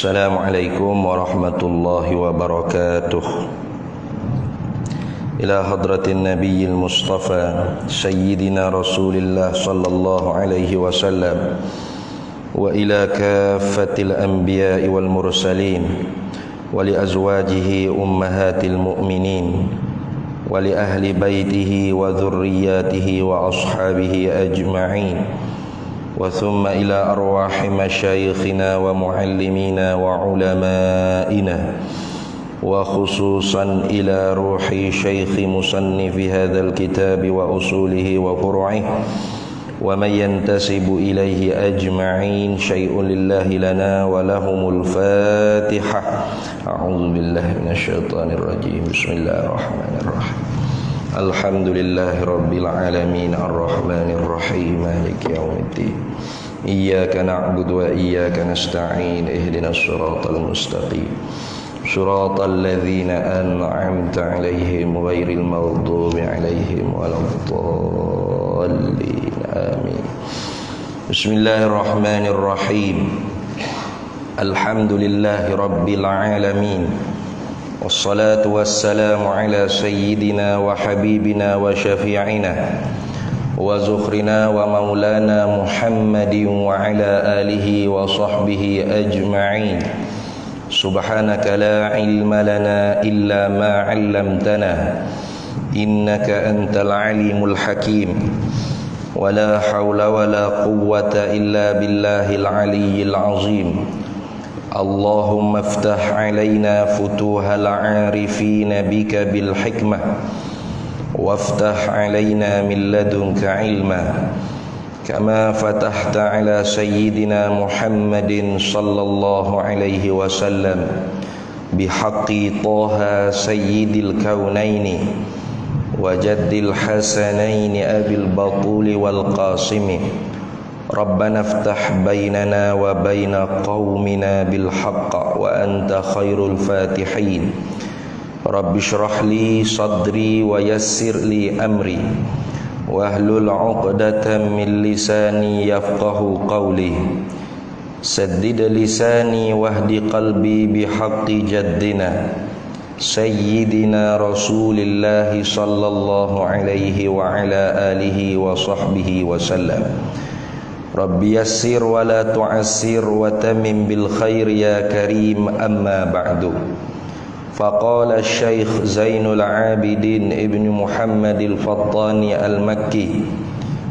Assalamualaikum warahmatullahi wabarakatuh. Ila hadratin nabiyil mustafa sayyidina rasulillah sallallahu alaihi wasallam wa ila kaffatil anbiya'i wal mursalin wa li azwajihi ummahatil mu'minin wa li ahli baitihi wa dhurriyyatihi wa ashabihi ajma'in wa thumma ila arwahi masyayikhina wa muallimina wa ulama'ina wa khususan ila ruhi syaikhi musannifi hadzal kitabi wa usulihi wa furu'ihi wa man yantasibu ilaihi ajma'in syai'un lillahi lana wa lahumul fatihah. A'udzu billahi minasyaitonir rajim. Bismillahirrahmanirrahim. Alhamdulillahi rabbil alamin arrahmanir rahim maliki yaumiddin. Iyyaka na'budu wa iyyaka nasta'in ihdinas siratal mustaqim siratal ladzina an'amta 'alaihim ghairil maghdubi 'alaihim waladdallin. Amin. Bismillahirrahmanirrahim. Alhamdulillahi rabbil alamin. Wassalatu wassalamu ala sayyidina wa habibina wa syafi'ina wa zukhrina wa maulana Muhammadin wa ala alihi wa sahbihi ajma'in. Subhanaka la ilma lana illa ma 'allamtana innaka antal alimul hakim. Wa la hawla wa la quwwata illa billahil aliyyil azim. Allahumma aftah alaina futuhal arifina bika bil hikmah waftah alaina min ladunka ilma kama fatahta ala sayyidina Muhammadin sallallahu alaihi wasallam bihaqqi Taha sayyidil kaunaini wa jaddil hasanaini abil batuli wal qasimi. Rabbana aftah bainana wa baina qaumina bil haqq wa anta khairul fatihin. Rabbi shrah li sadri wa yassir li amri wahlul 'uqdatam min lisani yafqahu qawli. Saddid lisani wahdi qalbi bihaqqi jaddina sayyidina Rasulillah sallallahu alaihi wa ala alihi wa sahbihi wa sallam. Rabbi yassir wa la tu'assir wa tamim bil khair ya karim, amma ba'du. Faqala Syekh Zainul Abidin Ibn Muhammad al-Fattani al-Makki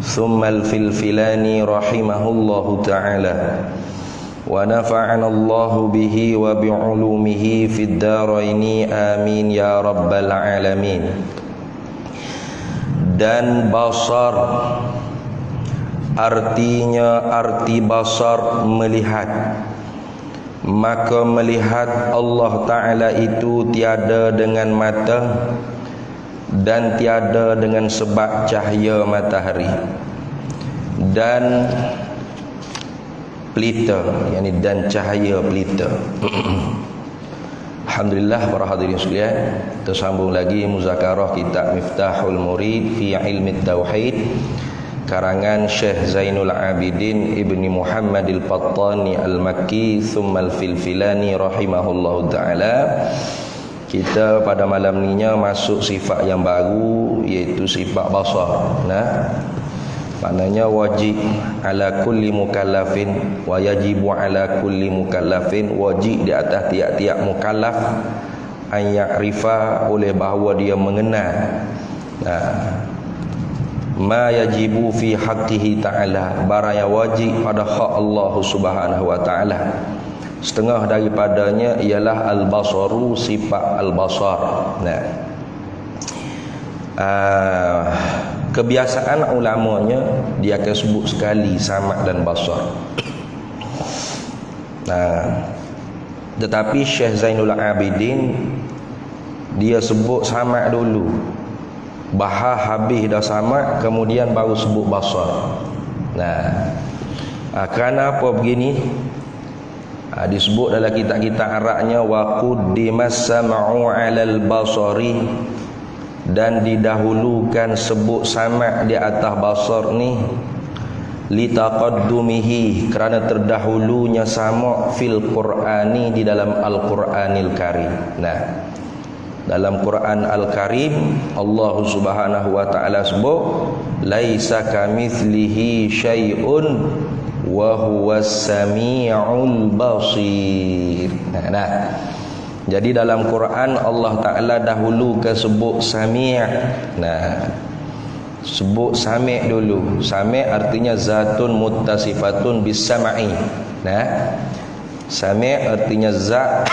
thumma al-Filfilani rahimahullahu ta'ala wa nafa'ana Allahu bihi wa bi'ulumihi fid daraini amin ya rabbal alamin. Dan basar artinya arti basar melihat, maka melihat Allah Ta'ala itu tiada dengan mata dan tiada dengan sebab cahaya matahari dan pelita, yakni dan cahaya pelita. Alhamdulillah para hadirin sekalian, kita sambung lagi muzakarah kitab Miftahul Murid fi Ilmi Tauhid karangan Syekh Zainul Abidin Ibni Muhammad al-Fattani al-Makki thumma al-Filfilani rahimahullahu ta'ala. Kita pada malam ninya masuk sifat yang baru, iaitu sifat basar. Nah, maknanya wajib ala kulli mukallafin wa yajibu ala kulli mukallafin, wajib di atas tiap-tiap mukallaf an ya'rifa, oleh bahawa dia mengenal ma yajibu fi haqqihi ta'ala, barang yang wajib pada hak Allah Subhanahu wa ta'ala. Setengah daripadanya ialah al-basaru, sifat al-basar. Nah, kebiasaan ulamanya dia akan sebut sekali samad dan basar. Nah, tetapi Syekh Zainul Abidin dia sebut samad dulu, bahar habis dah samad, kemudian baru sebut basar. Nah, kerana apa begini? Disebut dalam kitab-kitab Arabnya wa quddimas sam'u 'alal basari, dan didahulukan sebut samad di atas basar ni litaqaddumihi, kerana terdahulunya sama fil Qur'ani, di dalam Al-Qur'anil Karim. Nah, dalam Quran Al-Karim Allah Subhanahu wa taala sebut laisa kamitslihi syai'un wa huwas samiul basir. Nah, jadi dalam Quran Allah taala dahulu ke sebut sami'. Nah, sebut sami' dulu. Sami' artinya zatun muttasifatun bis sam'i. Nah, sami' artinya zat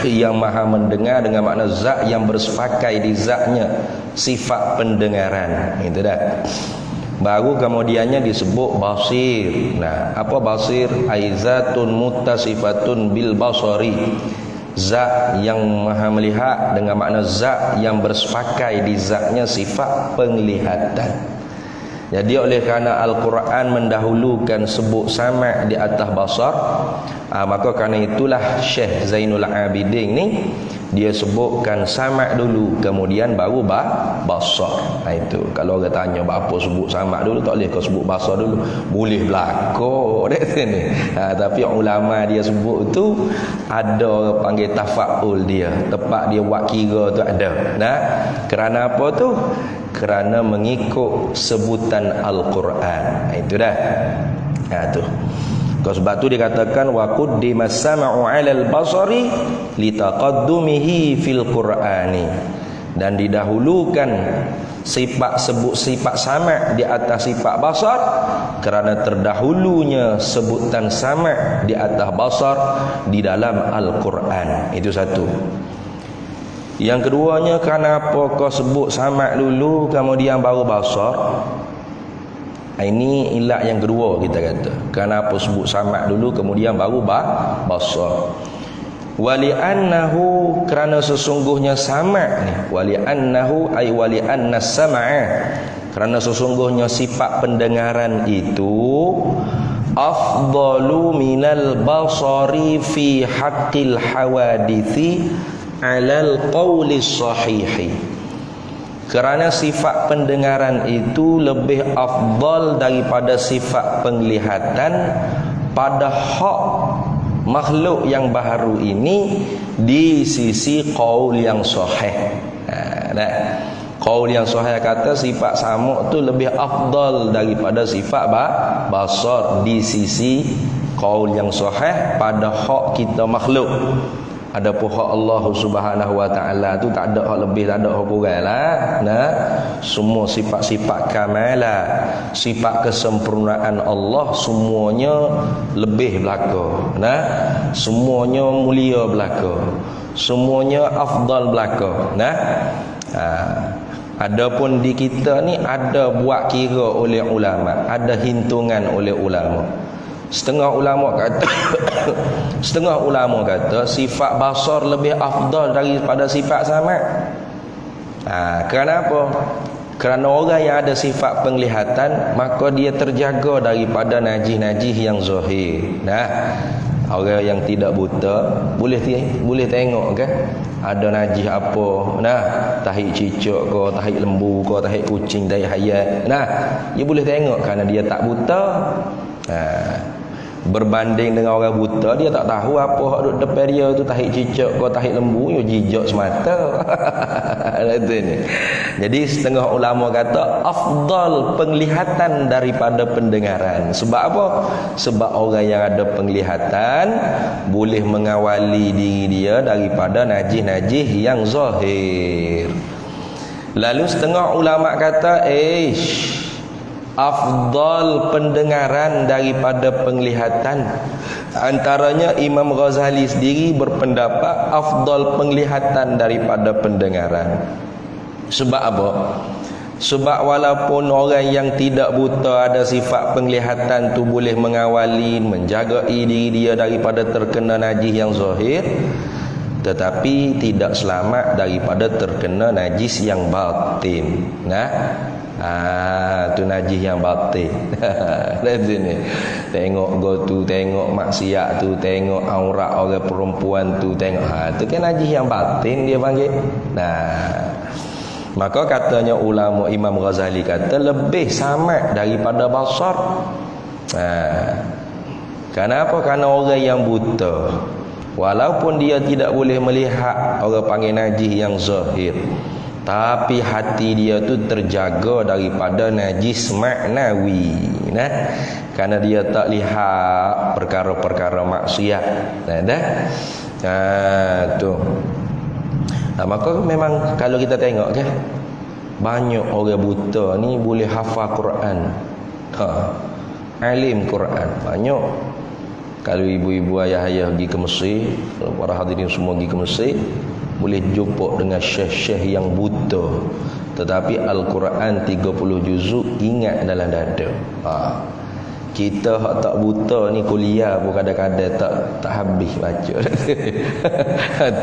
yang maha mendengar, dengan makna zat yang bersepakai di zatnya sifat pendengaran. Itu dah. Baru kemudiannya disebut basir. Nah, apa basir? Aizatun muttasifatun bil basari. Zat yang maha melihat, dengan makna zat yang bersepakai di zatnya sifat penglihatan. Jadi oleh kerana Al-Quran mendahulukan sebut sama' di atas basar, maka kerana itulah Syekh Zainul Abidin ni dia sebutkan sama' dulu, kemudian baru basar. Itu kalau orang tanya apa sebut sama' dulu, tak boleh kau sebut basar dulu. Boleh belakang dekat sini. Tapi ulama dia sebut tu ada orang panggil tafa'ul dia. Tepat dia buat kira tu ada. Nah, kerana apa tu? Kerana mengikut sebutan Al-Quran. Itu dah. Tu. Sebab tu dikatakan wa quddimas sam'u 'alal basari litaqaddumihi fil Qur'ani. Dan didahulukan sifat sebut sifat sama' di atas sifat basar kerana terdahulunya sebutan sama' di atas basar di dalam Al-Quran. Itu satu. Yang keduanya, kenapa kau sebut sama' dulu kemudian baru basar? Ini ilat yang kedua kita kata. Kenapa sebut sama' dulu kemudian baru basar? Wali'annahu, kerana sesungguhnya sama' ni. Wali'annahu ay wali'anna sam'a, kerana sesungguhnya sifat pendengaran itu afdalu minal basari fi haqqil hawadithi alal qawli sahihi. Kerana sifat pendengaran itu lebih afdal daripada sifat penglihatan pada hak makhluk yang baharu ini di sisi qaul yang sahih. Qaul yang sahih kata sifat samuk tu lebih afdal daripada sifat basar di sisi qaul yang sahih pada hak kita makhluk. Adapun hak Allah Subhanahu wa taala tu tak ada hak lebih, tak ada hak kurang lah. Nah, semua sifat-sifat kamalah, sifat kesempurnaan Allah semuanya lebih belaka. Nah, semuanya mulia belaka. Semuanya afdal belaka. Nah, adapun di kita ni ada buat kira oleh ulama, ada hitungan oleh ulama. Setengah ulama kata sifat basar lebih afdal daripada sifat sama'. Kenapa? Kerana orang yang ada sifat penglihatan, maka dia terjaga daripada najis-najis yang zahir. Nah, orang yang tidak buta boleh tengok kan ada najis apa. Nah, tahi cicak ke, tahi lembu ke, tahi kucing, tahi hayat. Nah, dia boleh tengok kerana dia tak buta. Berbanding dengan orang buta, dia tak tahu apa hak duduk depan dia tu, tahi cicak ke tahi lembu, dia jijak semata. Jadi setengah ulama kata afdal penglihatan daripada pendengaran. Sebab apa? Sebab orang yang ada penglihatan boleh mengawali diri dia daripada najis-najis yang zahir. Lalu setengah ulama kata afdal pendengaran daripada penglihatan. Antaranya Imam Ghazali sendiri berpendapat afdal penglihatan daripada pendengaran. Sebab apa? Sebab walaupun orang yang tidak buta ada sifat penglihatan tu boleh mengawali, menjaga diri dia daripada terkena najis yang zahir, tetapi tidak selamat daripada terkena najis yang batin. Tu najis yang batin. Dari sini tengok go tu, tengok maksiat tu, tengok aurat orang perempuan tu, tengok tu kan najis yang batin dia panggil. Maka katanya ulama Imam Ghazali kata lebih sama daripada basar. Kenapa? Karena orang yang buta, walaupun dia tidak boleh melihat, orang panggil najis yang zahir, tapi hati dia tu terjaga daripada najis maknawi. Karena dia tak lihat perkara-perkara maksiat. Tu. Maka memang kalau kita tengok kan, banyak orang buta ni boleh hafal Quran. Alim Quran banyak. Kalau ibu-ibu ayah-ayah pergi ke Mesir, para hadirin semua pergi ke Mesir, boleh jumpa dengan syekh-syekh yang buta, tetapi Al-Quran 30 juzuk ingat dalam dada. Kita hak tak buta ni kuliah pun kadang-kadang tak habis baca.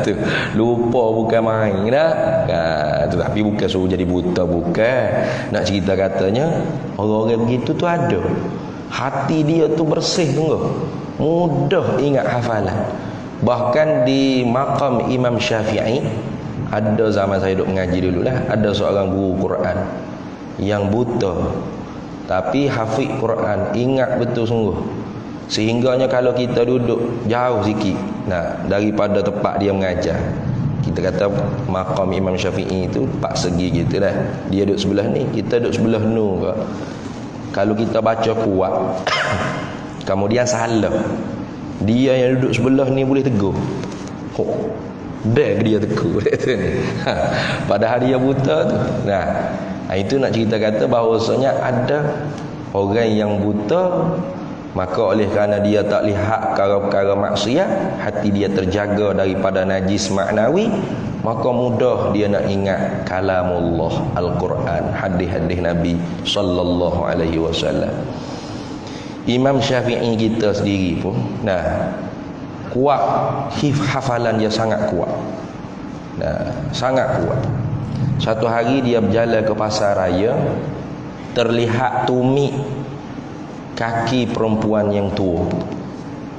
Tu lupa bukan main dah. Tapi bukan suruh jadi buta, bukan. Nak cerita katanya orang-orang begitu tu ada hati dia tu bersih sungguh, mudah ingat hafalan. Bahkan di maqam Imam Syafi'i, ada zaman saya duduk mengaji dululah, ada seorang guru Quran yang buta tapi hafiz Quran, ingat betul sungguh. Sehingganya kalau kita duduk jauh sikit daripada tempat dia mengajar, kita kata maqam Imam Syafi'i itu 4 segi gitu dah. Dia duduk sebelah ni, kita duduk sebelah nu ke. Kalau kita baca kuat kemudian salah, dia yang duduk sebelah ni boleh tegur. Dia tegur. Padahal dia buta tu. Itu nak cerita kata bahawasanya ada orang yang buta, maka oleh kerana dia tak lihat perkara-perkara maksiat, hati dia terjaga daripada najis maknawi, maka mudah dia nak ingat kalamullah, Al-Quran, hadis-hadis Nabi sallallahu alaihi wasallam. Imam Syafi'i kita sendiri pun kuat, hafalan dia sangat kuat. Sangat kuat. Satu hari dia berjalan ke pasar raya, terlihat tumit kaki perempuan yang tua.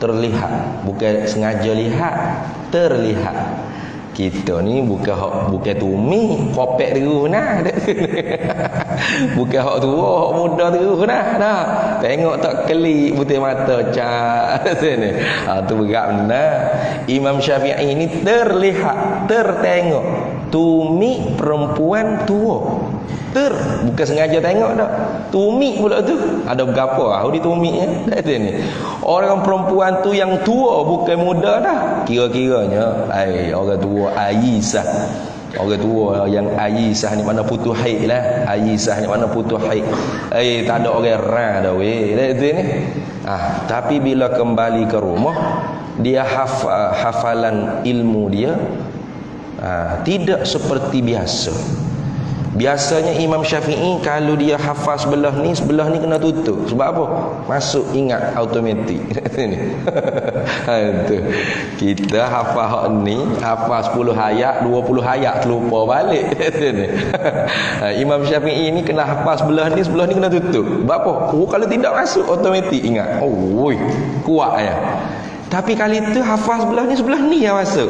Terlihat, bukan sengaja lihat, terlihat. Kita ni bukan tumit, kopek terus bukan hak tua, hak muda terus tengok tak kelip putih mata cak sini. Tu berat benar. Imam Syafi'i ini terlihat, tertengok tumit perempuan tua. Bukan sengaja tengok dak. Tumit pula tu. Ada berapa di tumitnya? Ni. Orang perempuan tu yang tua, bukan muda dah. Kira-kiranya orang tua Aisyah. Orang tua yang Aisyah ni mana putus haid lah. Aisyah ni mana putus haid. Tak ada orang rah dah weh. Ni. Tapi bila kembali ke rumah, dia hafalan ilmu dia tidak seperti biasa. Biasanya Imam Syafi'i kalau dia hafal sebelah ni kena tutup. Sebab apa? Masuk ingat automatik. Kita hafal hak ni, hafal 10 ayat, 20 ayat terlupa balik. Imam Syafi'i ni kena hafal sebelah ni kena tutup. Sebab apa? Kalau tidak masuk automatik ingat. Kuat ya. Tapi kali tu hafal sebelah ni yang masuk.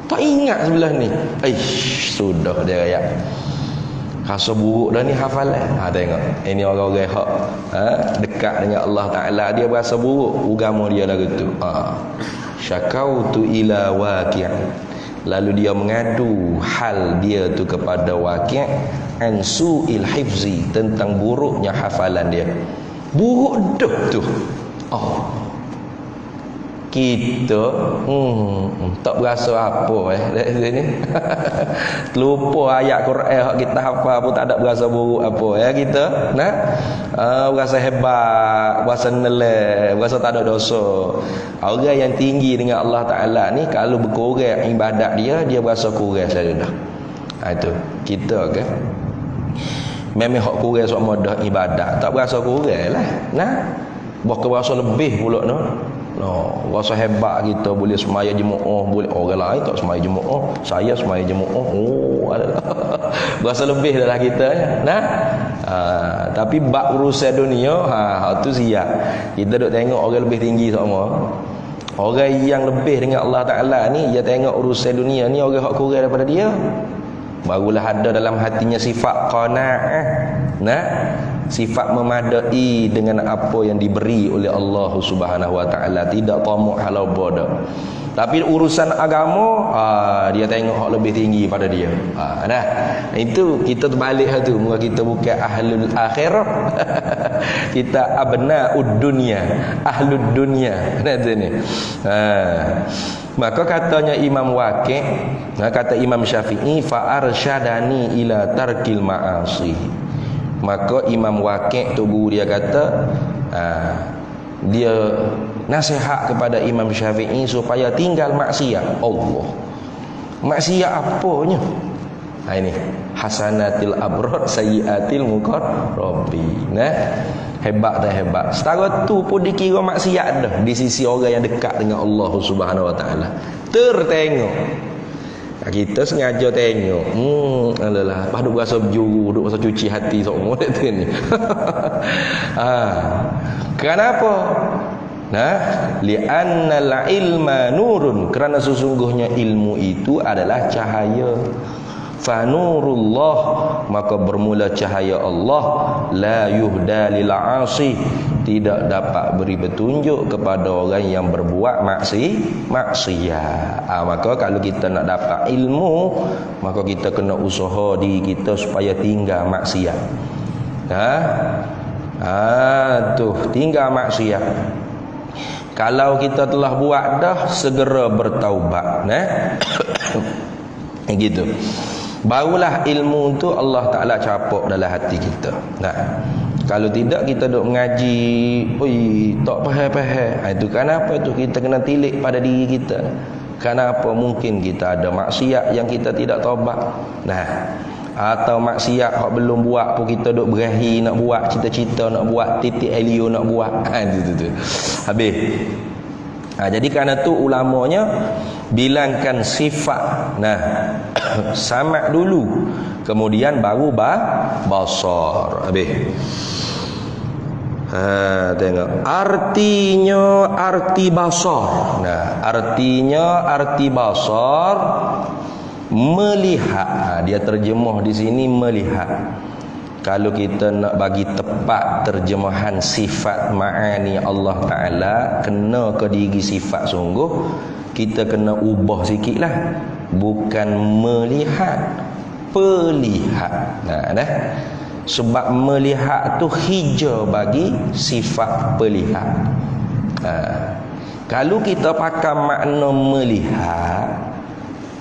Tak ingat sebelah ni. Sudah dia raya. Rasa buruk dah ni hafalan. Tengok. Ini orang-orang hak dekat dengan Allah Ta'ala, dia berasa buruk. Agama dia lagu tu. Syakautu ila waqi'. Lalu dia mengadu hal dia tu kepada waqi' an su'il hifzi, tentang buruknya hafalan dia. Buruk dah tu. Kita tak berasa apa sini. Terlupa ayat Quran kita hafal pun tak ada berasa buruk apa kita. Berasa hebat, berasa nilai, berasa tak ada dosa. Orang yang tinggi dengan Allah Ta'ala ni, kalau berkurang ibadat dia berasa kurang saja dah. Itu kita kan memang hak kurang sama dah ibadat, tak berasa kurang lah. Bahkan berasa lebih pula rasa hebat kita boleh semaya jemaah, boleh orang lain tak semaya jemaah, saya semaya jemaah. Berasa lebih dah kita tapi bab urusan dunia tu siap. Kita duk tengok orang lebih tinggi sama. Orang yang lebih dengan Allah Ta'ala ni, dia tengok urusan dunia ni orang hak kurang daripada dia, barulah ada dalam hatinya sifat qanaah. sifat memadai dengan apa yang diberi oleh Allah Subhanahu wa taala, tidak tamak halau bodoh. Tapi urusan agama, dia tengok hak lebih tinggi pada dia. Dah. Itu kita terbalik tu. Muka kita bukan ahlul akhirah. Kita abnaud dunya, ahlud dunya. Nah tu ni. Maka katanya Imam Waqi', kata Imam Syafi'i, fa arsyadani ila tarkil ma'asi. Maka Imam Waqi' tu guru dia kata, dia nasihat kepada Imam Syafi'i supaya tinggal maksiat Allah. Maksiat apanya? Ini hasanatil abrad sayyiatil muqarrabin. Hebat dah hebat. Setara tu pun dikira maksiat dah di sisi orang yang dekat dengan Allah Subhanahu wa taala. Tertengok. Kita sengaja tengok. Alalah, pas duk rasa berjuru, duk rasa cuci hati semua tu ni. Kenapa? Li'annal ilma nurun, kerana sesungguhnya ilmu itu adalah cahaya. Fa nurullah, maka bermula cahaya Allah, la yuhda lil 'asi, tidak dapat beri petunjuk kepada orang yang berbuat maksiat. Maka kalau kita nak dapat ilmu, maka kita kena usaha diri kita supaya tinggal maksiat. Tinggal maksiat. Kalau kita telah buat dah, segera bertaubat. Gitu. Barulah ilmu tu Allah Ta'ala capuk dalam hati kita. Kalau tidak kita duk mengaji, tak faham-faham. Itu kenapa tu kita kena tilik pada diri kita. Kenapa mungkin kita ada maksiat yang kita tidak taubat. Atau maksiat hak belum buat pun kita duk berahi nak buat, cita-cita nak buat, titik helio nak buat. Itu. Habis. Jadi kerana tu ulamanya bilangkan sifat. Samak dulu, kemudian baru basar. Habis. Tengok artinya, arti basar. Artinya arti basar melihat. Dia terjemah di sini melihat. Kalau kita nak bagi tepat terjemahan sifat ma'ani Allah Ta'ala, kena ke diri sifat sungguh, kita kena ubah sikit lah. Bukan melihat, pelihat. Sebab melihat tu hijau bagi sifat pelihat. Kalau kita pakai makna melihat,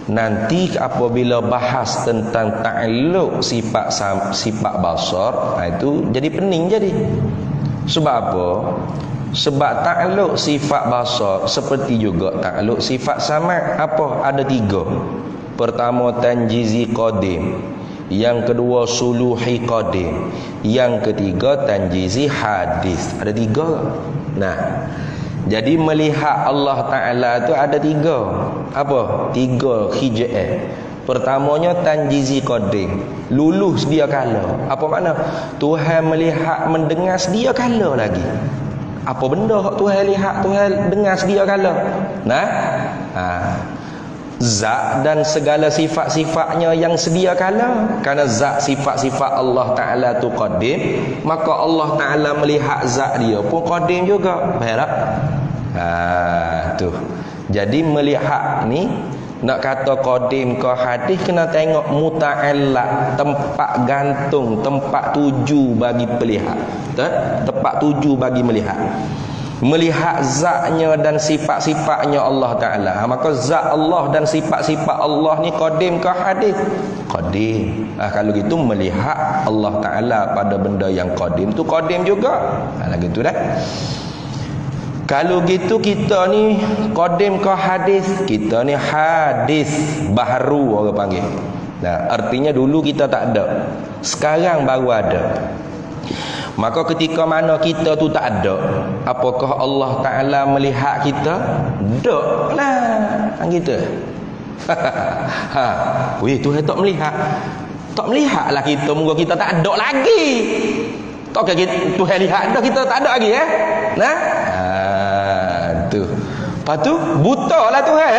nanti apabila bahas tentang ta'alluq sifat basar, itu jadi pening jadi. Sebab apa? Sebab ta'alluq sifat basar seperti juga ta'alluq sifat sama. Apa? Ada 3. Pertama tanjizi qadim, yang kedua suluhi qadim, yang ketiga tanjizi hadis. Ada 3. Jadi melihat Allah Ta'ala tu ada 3. Apa? 3 hijab. Pertamanya tanjizi qadim, lulus dia kala. Apa makna? Tuhan melihat mendengar sedia kala lagi. Apa benda hak Tuhan lihat, Tuhan dengar sedia kala? Zat dan segala sifat-sifatnya yang sedia kala. Kerana zat sifat-sifat Allah Ta'ala tu qadim, maka Allah Ta'ala melihat zat dia pun qadim juga. Faham tak? Tu. Jadi melihat ni, nak kata qadim ke hadis, kena tengok muta'allaq, tempat gantung, tempat tuju bagi pelihat. Tempat tuju bagi melihat. Melihat zatnya dan sifat-sifatnya Allah Ta'ala. Maka zat Allah dan sifat-sifat Allah ni qadim ke hadis? Qadim. Kalau gitu melihat Allah Ta'ala pada benda yang qadim tu qadim juga. Gitu dah. Kalau gitu kita ni qadim ke hadis? Kita ni hadis baharu orang panggil. Artinya dulu kita tak ada, sekarang baru ada. Maka ketika mana kita tu tak ada, apakah Allah Ta'ala melihat kita? Tak lah. Gitu. Tuhan tak melihat. Tak melihat lah kita. Moga kita tak ada lagi. Tak kira Tuhan lihat dah, kita tak ada lagi. Tu. Lepas tu buta lah Tuhan.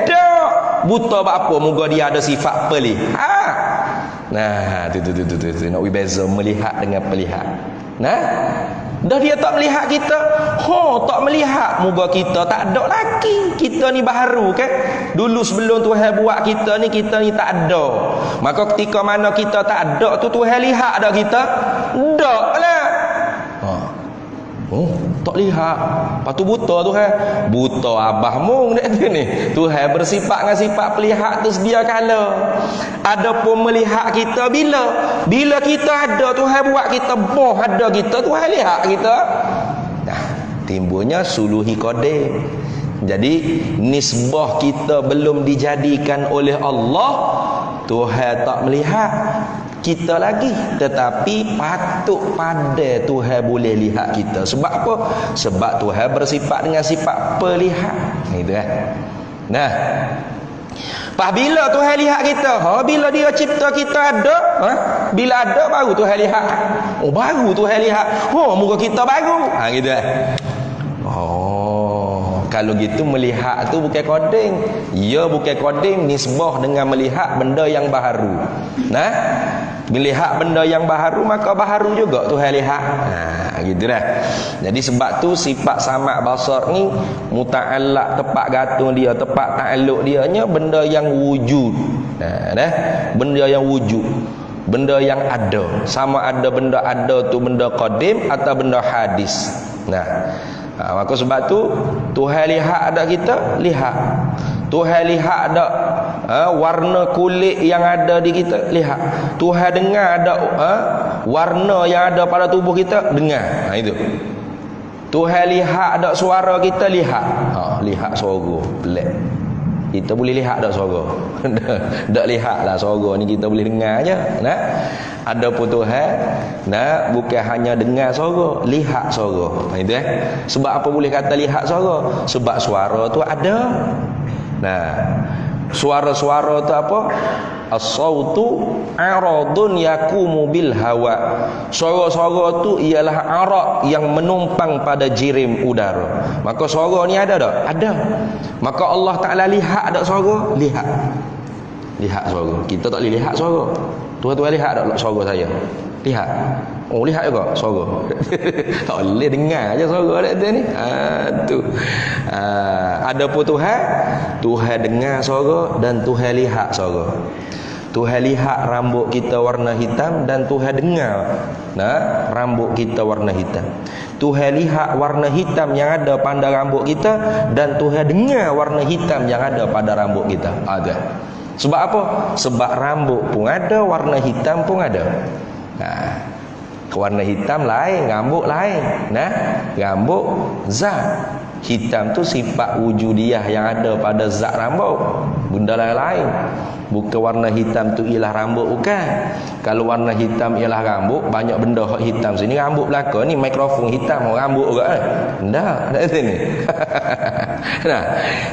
Tak. Buta apa? Moga dia ada sifat pelihat. Tu. Nak beza melihat dengan pelihat. Nah, dah dia tak melihat kita. Tak melihat muka kita tak ada lagi. Kita ni baharu kan. Dulu sebelum Tuhan buat kita ni tak ada. Maka ketika mana kita tak ada tu Tuhan lihat dah kita? Tak lah. Tak lihat. Lepas tu buta Tuhan. Buta abahmu ni. Tuhan bersifat dengan sifat pelihat tu sedia kala. Adapun melihat kita bila kita ada Tuhan buat kita boh ada kita Tuhan lihat kita. Nah, timbulnya suluhi qadim. Jadi nisbah kita belum dijadikan oleh Allah, Tuhan tak melihat kita lagi, tetapi patut pada Tuhan boleh lihat kita. Sebab apa? Sebab Tuhan bersifat dengan sifat pelihat. Itu kan. Nah, pas bila Tuhan lihat kita? Bila dia cipta kita ada, bila ada baru Tuhan lihat. Baru Tuhan lihat. Muka kita baru. Gitu kan. Kalau gitu melihat tu bukan koding. Ya bukan koding, nisbah dengan melihat benda yang baharu. Nah, melihat benda yang baharu maka baharu juga Tuhan lihat. Gitu dah. Jadi sebab tu sifat samak basar ni muta'allaq, tepat gantung dia, tepat ta'alluq dia nya benda yang wujud. Dah. Benda yang wujud. Benda yang ada. Sama ada benda ada tu benda qadim atau benda hadis. Maka sebab tu Tuhan lihat ada kita, lihat. Tuhan lihat ada warna kulit yang ada di kita, lihat. Tuhan dengar ada warna yang ada pada tubuh kita, dengar. Itu. Tuhan lihat ada suara kita, lihat. Lihat suara, pelik. Kita boleh lihat tak suara? Tak lihat lah suara ni, kita boleh dengar je. Ada pun Tuhan, bukan hanya dengar suara, lihat suara. Itu Sebab apa boleh kata lihat suara? Sebab suara tu ada. Suara-suara tu apa? As-sautu aradun yakumu bil hawa. Suara-suara tu ialah arak yang menumpang pada jirim udara. Maka suara ni ada tak? Ada. Maka Allah Ta'ala lihat tak suara? Lihat. Lihat suara. Kita tak boleh lihat suara. Tuhan lihat tak suara saya? Lihat. Lihat juga suara. Tak boleh dengar aja suara dia ni. Ada pun Tuhan dengar suara dan Tuhan lihat suara. Tuhan lihat rambut kita warna hitam dan Tuhan dengar rambut kita warna hitam. Tuhan lihat warna hitam yang ada pada rambut kita dan Tuhan dengar warna hitam yang ada pada rambut kita. Ada. Sebab apa? Sebab rambut pun ada, warna hitam pun ada. Warna hitam lain, rambut lain. Rambut zat. Hitam tu sifat wujudiah yang ada pada zat rambut. Benda lain. Bukan warna hitam tu ialah rambut, bukan. Kalau warna hitam ialah rambut, banyak benda hitam sini. Rambut belakang ni mikrofon hitam, rambut juga tak sini.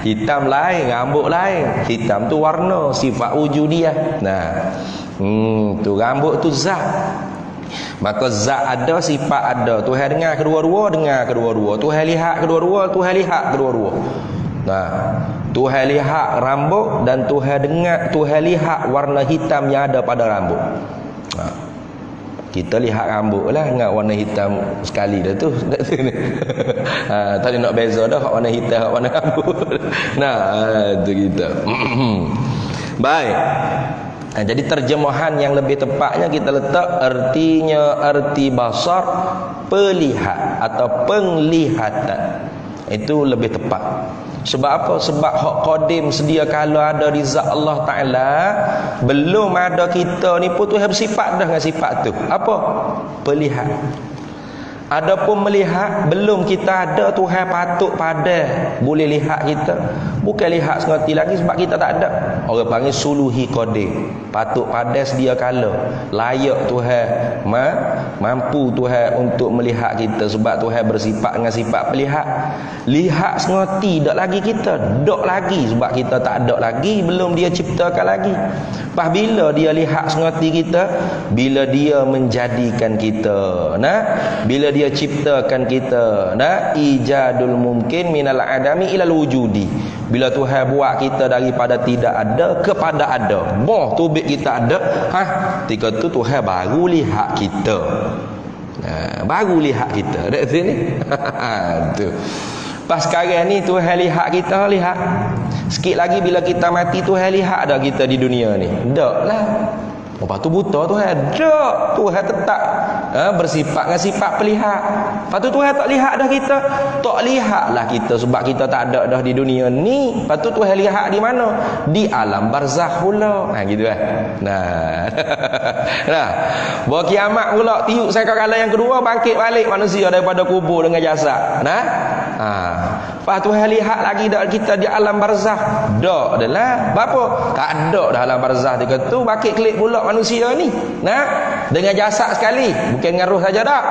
Hitam lain, rambut lain. Hitam tu warna, sifat wujudiah. Tu rambut tu zat. Maka zat ada, sifat ada. Tuhan dengar kedua-dua, dengar kedua-dua. Tuhan lihat kedua-dua, Tuhan lihat kedua-dua. Tuhan lihat rambut dan Tuhan dengar, Tuhan lihat warna hitam yang ada pada rambut. Kita lihat rambut lah dengan warna hitam sekali dah tu. Tadi nak beza dah warna hitam warna rambut. Tu kita. Baik. Jadi terjemahan yang lebih tepatnya kita letak arti basar pelihat atau penglihatan. Itu lebih tepat. Sebab apa? Sebab hak qadim sedia kala ada di zat Allah Ta'ala, belum ada kita ni pun Tuhan bersifat dah dengan sifat tu. Apa? Pelihat. Adapun melihat, belum kita ada, Tuhan patut pada boleh lihat kita. Bukan lihat sengerti lagi sebab kita tak ada. Orang panggil suluhi qadim. Patut pada sedia kala. Layak Tuhan, mampu Tuhan untuk melihat kita. Sebab Tuhan bersifat dengan sifat pelihat. Lihat sengerti tak lagi kita. Tak lagi sebab kita tak ada lagi, belum dia ciptakan lagi. Pas bila dia lihat sengerti kita? Bila dia menjadikan kita. Bila dia ciptakan kita, ijadul mungkin minal adami ilal wujudi. Bila Tuhan buat kita daripada tidak ada kepada ada, tubik kita ada, ketika tu Tuhan baru lihat kita. Baru lihat kita dekat sini. Tu. Pas sekarang ni Tuhan lihat kita, lihat. Sikit lagi bila kita mati Tuhan lihat dah kita di dunia ni. Tak lah. Lepas tu buta Tuhan. Tak. Tuhan tetap bersifat dengan sifat pelihat. Lepas tu Tuhan tak lihat dah kita. Tak lihat lah kita sebab kita tak ada dah di dunia ni. Lepas tu Tuhan lihat di mana? Di alam barzakh pula. Gitu kan. Nah. Bahawa kiamat pula tiup sangkakala yang kedua bangkit balik manusia daripada kubur dengan jasad. Lepas tu Tuhan lihat lagi dah kita di alam barzakh. Tak adalah. Apa? Tak ada dah alam barzakh dia kata tu bangkit kelik pula manusia ni. Dengan jasad sekali, bukan dengan roh saja dak.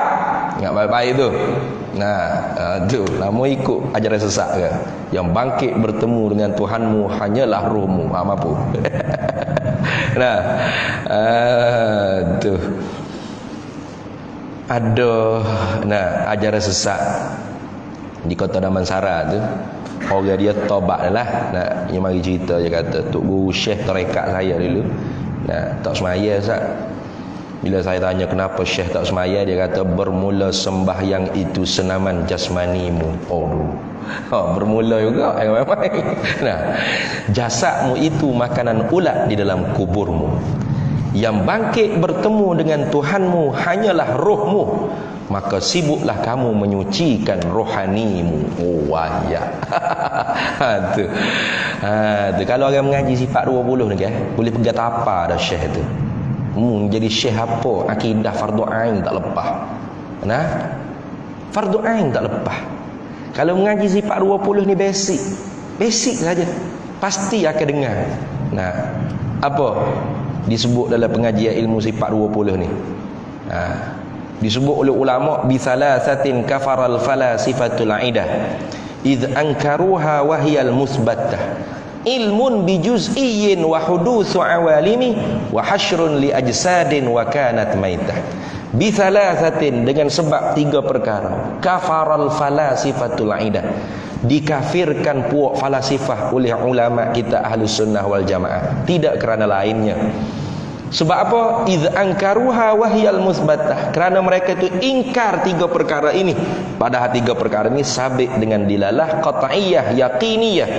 Ingat baik-baik tu. Tu lama ikut ajaran sesat ke. Yang bangkit bertemu dengan Tuhanmu hanyalah rohmu. Mampu. Tu. Ada ajaran sesat di kota Damansara tu. Orang dia tobat lah. Dia mari cerita dia kata, Tok Guru Syekh tarekat saya dulu. Tak semaya Ustaz. Bila saya tanya kenapa Syekh tak semaya, dia kata bermula sembahyang itu senaman jasmanimu. Bermula juga memang. Jasadmu itu makanan ulat di dalam kuburmu. Yang bangkit bertemu dengan Tuhanmu hanyalah rohmu. Maka sibuklah kamu menyucikan rohanimu. Tu. Kalau orang mengaji sifat 20 ni boleh pegang apa dah Syekh tu. Jadi Syekh apa? Akidah fardu ain tak lepas. Fardu ain tak lepas. Kalau mengaji sifat 20 ni basic saja. Pasti akan dengar. Apa disebut dalam pengajian ilmu sifat 20 ni? Disebut oleh ulama bi salasatin kafaral falasifatul aidah id ankaruha wa hiyal musbattah ilmun bi juz'iyyin wa hudutsu awalimi wa hasyrun li ajsadin wa kanat maitah. Bi salasatin, dengan sebab 3 perkara, kafaral falasifatul aidah, dikafirkan puak falasifah oleh ulama kita Ahlus Sunnah wal Jamaah, tidak kerana lainnya. Sebab apa? Idz ankaruha wahyal musbatah, kerana mereka itu ingkar 3 perkara ini, padahal 3 perkara ini sabit dengan dilalah qat'iyah yaqiniyah.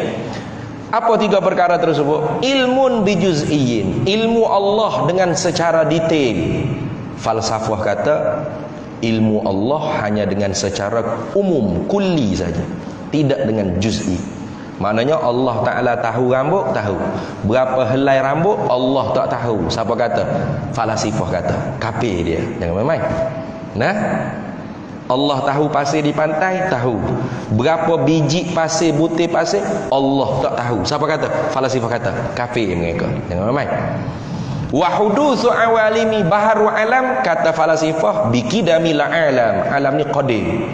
Apa 3 perkara tersebut? Ilmun bijuz'iyyin, ilmu Allah dengan secara detail. Falsafah kata ilmu Allah hanya dengan secara umum, kulli saja, tidak dengan juz'i. Maknanya Allah Ta'ala tahu rambut, tahu. Berapa helai rambut, Allah tak tahu. Siapa kata? Falasifah kata. Kafir dia. Jangan main-main. Allah tahu pasir di pantai, tahu. Berapa biji pasir, butir pasir, Allah tak tahu. Siapa kata? Falasifah kata. Kafir mereka. Jangan main-main. Wa hudutsu awalimi baharu alam, kata falasifah bikidamil alam. Alam ni qadim.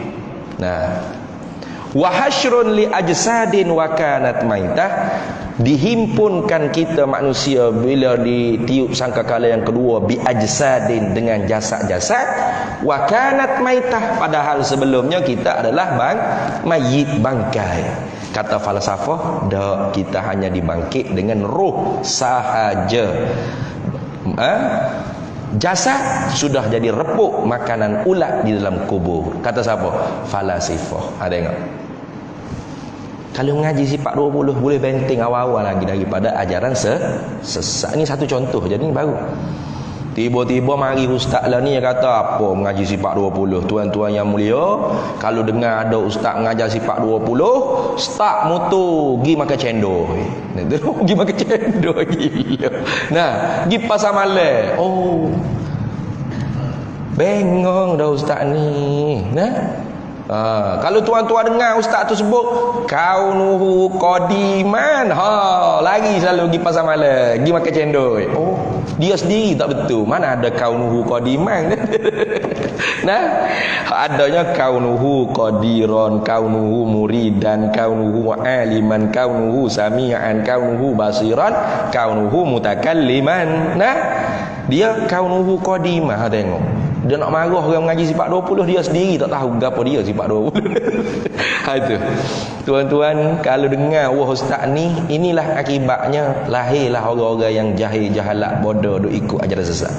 Wa hasyrun li ajsadin wa kanat maitah, dihimpunkan kita manusia bila ditiup sangkakala yang kedua bi ajsadin, dengan jasad-jasad, wa kanat maitah, padahal sebelumnya kita adalah mayit, bangkai. Kata falsafah, dah, kita hanya dibangkit dengan roh sahaja. Jasad sudah jadi repuk makanan ulat di dalam kubur. Kata siapa? Falasifah. Ada tengok. Kalau mengaji sifat 20 boleh benteng awal-awal lagi daripada ajaran sesat. Ini satu contoh, jadi ini baru. Tiba-tiba mari ustaz lah ni yang kata apa mengaji sifat 20. Tuan-tuan yang mulia, kalau dengar ada ustaz mengajar sifat 20, start motor pergi makan cendol. Pergi makan cendol gila. Pergi pasar malam. Bengong dah ustaz ni. Kalau tuan-tuan dengar ustaz tu sebut kaunuhu qadiman, lagi selalu pergi pasar malam, pergi makan cendol. Dia sendiri tak betul. Mana ada kaunuhu qadiman? Adanya kaunuhu qadiran, kaunuhu muridan, kaunuhu aliman, kaunuhu sami'an, kaunuhu basiran, kaunuhu mutakalliman. Dia kaunuhu qadimah. Tengok, dia nak marah orang mengaji sifat 20, dia sendiri tak tahu apa dia sifat 20. Itu tuan-tuan, kalau dengar wah ustaz ni, inilah akibatnya lahirlah orang-orang yang jahil, jahalat, bodoh, duk ikut ajaran sesat.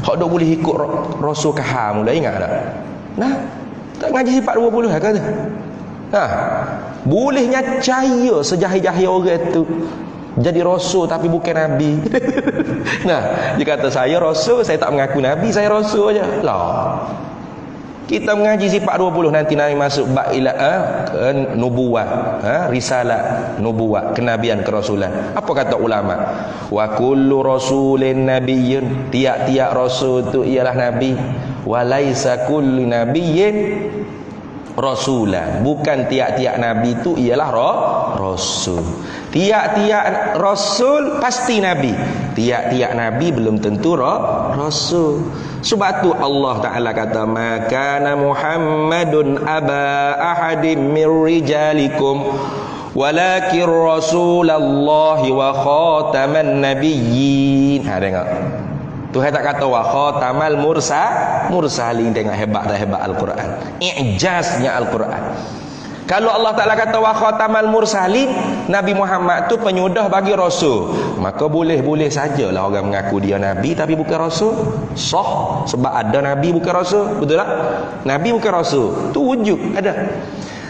Hak dok boleh ikut Rasul kaham mula ingat tak? Nah, tak ngaji sifat 20 kata. Nah, bolehnya cahaya sejahir-jahir orang tu jadi rasul tapi bukan nabi. Nah, dia kata saya rasul, saya tak mengaku nabi, saya rasul aja. Lah. Kita mengaji sifat 20 nanti Nabi masuk bab ila nubuwah, risalah, nubuwah, kenabian, kerasulan. Apa kata ulama? Wa kullu rasulin nabiyyun, tiap-tiap rasul tu ialah nabi. Wa laisa kullu nabiyyin rasulan, bukan tiap-tiap nabi tu ialah rasul. Tiap-tiap rasul pasti nabi, tiap-tiap nabi belum tentu rasul. Sebab tu Allah Ta'ala kata makana Muhammadun aba ahadim min rijalikum walakin rasulallahi wa khataman nabiyyin. Tengok, Tuhan tak kata wa khatamal mursalin. Tengok hebat dah, hebat Al-Quran, i'jaznya Al-Quran. Kalau Allah Ta'ala kata wa khatamal mursalin, Nabi Muhammad tu penyudah bagi rasul, maka boleh-boleh sajalah orang mengaku dia nabi tapi bukan rasul. Sah, sebab ada nabi bukan rasul, betul tak? Nabi bukan rasul, tu wujud ada.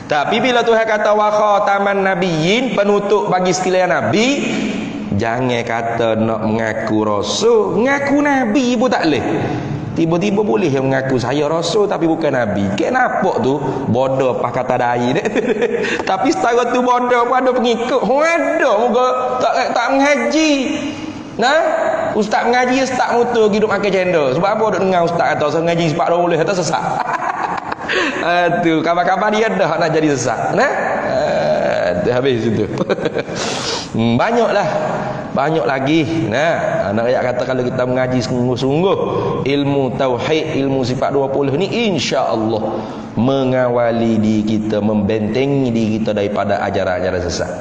Tapi bila Tuhan kata wa khataman nabiyyin, penutup bagi sekalian nabi, jangan kata nak mengaku rasul, mengaku nabi pun tak boleh. Tiba-tiba boleh yang mengaku saya rasul tapi bukan nabi. Kenapa tu? Bodoh apa kata dai. Tapi setara tu bodoh pun ada pengikut. Ada muka tak mengaji. Nah, ustaz mengaji tak mutu hidup makan cendol. Sebab apa duk dengar ustaz kata saya mengaji sebab dah boleh kata sesat. Tu kabar-kabar dia dah nak jadi sesat. Nah, habis itu. Banyak lagi. Nah, anak ayat kata kalau kita mengaji sungguh-sungguh ilmu tauhid, ilmu sifat 20 ni insya-Allah mengawali diri kita, membentengi diri kita daripada ajaran-ajaran sesat.